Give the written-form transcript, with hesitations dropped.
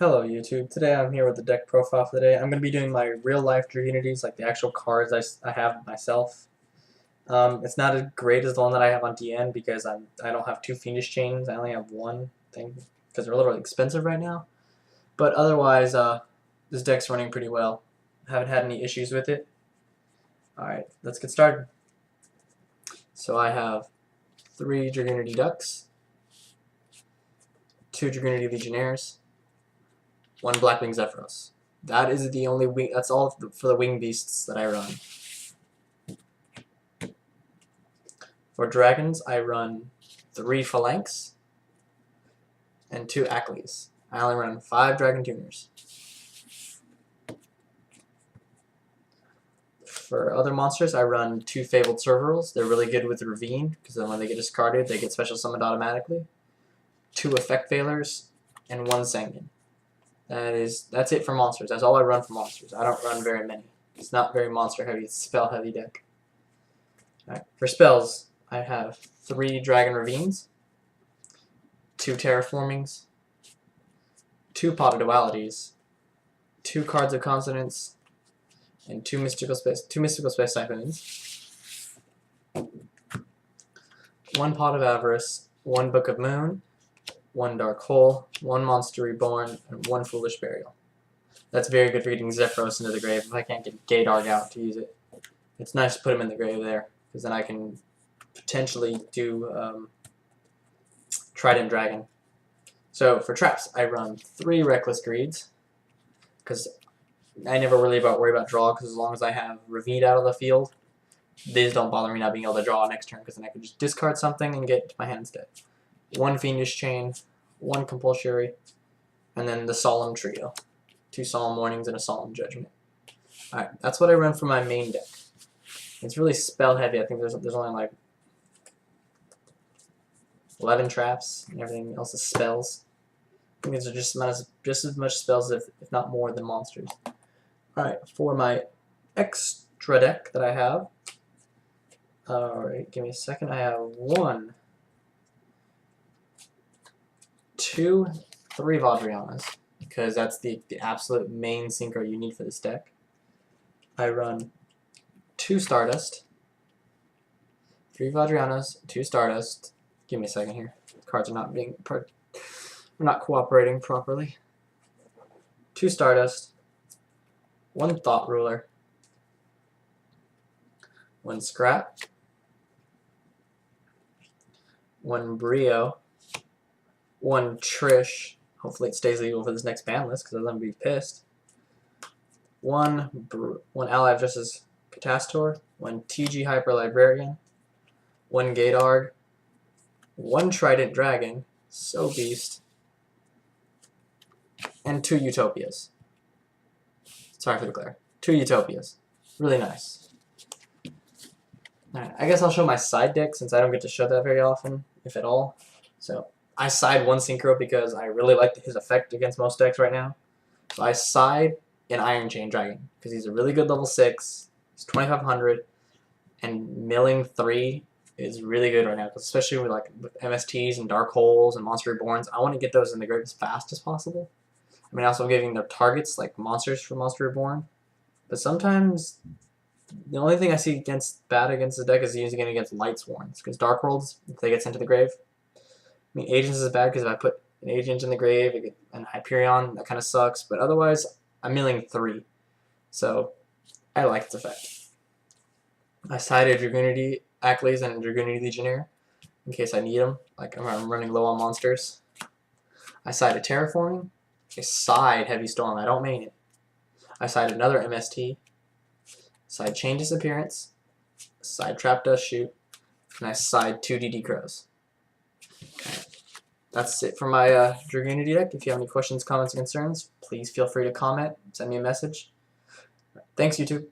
Hello YouTube, today I'm here with the deck profile for the day. I'm going to be doing my real life Dragunities, like the actual cards I have myself. It's not as great as the one that I have on DN because I don't have two Fiendish Chains, I only have one thing because they're a little expensive right now. But otherwise, this deck's running pretty well. I haven't had any issues with it. Alright, let's get started. So I have 3 Dragunity Ducks, 2 Dragunity Legionnaires, 1 Blackwing Zephyros. That is the only wing. That's all for the wing beasts that I run. For dragons, I run 3 Phalanx and 2 Acklys. I only run 5 Dragon Tuners. For other monsters, I run 2 Fabled Serverals. They're really good with Ravine, because then when they get discarded, they get special summoned automatically. 2 Effect Failers, and 1 Sanguine. That's it for monsters. That's all I run for monsters. I don't run very many. It's not very monster heavy. It's spell heavy deck. Alright, for spells, I have 3 Dragon Ravines, 2 Terraformings, 2 Pot of Dualities, 2 Cards of Consonance, and 2 Mystical Space Siphons, 1 Pot of Avarice, 1 Book of Moon, 1 Dark Hole, 1 Monster Reborn, and 1 Foolish Burial. That's very good for getting Zephyros into the grave if I can't get Gaydarg out to use it. It's nice to put him in the grave there, because then I can potentially do Trident Dragon. So for traps, I run 3 Reckless Greeds, because I never really worry about draw, because as long as I have Ravine out of the field, these don't bother me not being able to draw next turn, because then I can just discard something and get it to my hand instead. 1 Fiendish Chain, 1 Compulsory, and then the Solemn Trio. 2 Solemn Warnings and a Solemn Judgment. Alright, that's what I run for my main deck. It's really spell heavy. I think there's only like 11 traps, and everything else is spells. I think these are just as much spells, if not more, than monsters. Alright, for my extra deck that I have, alright, give me a second, I have 1, 2, 3 Vajrayanas, because that's the absolute main synchro you need for this deck. I run 2 Stardust, 3 Vajrayanas, 2 Stardust. Give me a second here. The cards are not cooperating properly. 2 Stardust, 1 Thought Ruler, 1 Scrap, 1 Brio, 1 Trish. Hopefully it stays legal for this next ban list, because I'm going to be pissed. 1 Ally of Justice Catastor, 1 TG Hyper Librarian, 1 Gaydarg, 1 Trident Dragon, so beast, and 2 Utopias. Sorry for the glare. 2 Utopias. Really nice. Alright, I guess I'll show my side deck since I don't get to show that very often, if at all. So I side 1 Synchro because I really like his effect against most decks right now. So I side an Iron Chain Dragon because he's a really good level 6. He's 2500, and milling 3 is really good right now, especially with MSTs and Dark Holes and Monster Reborns. I want to get those in the grave as fast as possible. I mean, also giving their targets like monsters for Monster Reborn, but sometimes the only thing I see bad against the deck is using it against Lightsworns, because Dark Worlds, if they get sent to the grave. I mean, Agents is bad because if I put an Agent in the grave and Hyperion, that kind of sucks, but otherwise, I'm milling 3. So, I like its effect. I sided Dragunity Acklys and Dragunity Legionnaire in case I need them, like I'm running low on monsters. I sided Terraforming. I side Heavy Storm. I don't main it. I side another MST. Side Chain Disappearance. Side Trap Dust Shoot. And I side 2 DD Crows. Okay. That's it for my Dragunity deck. If you have any questions, comments, or concerns, please feel free to comment, send me a message. Thanks, YouTube.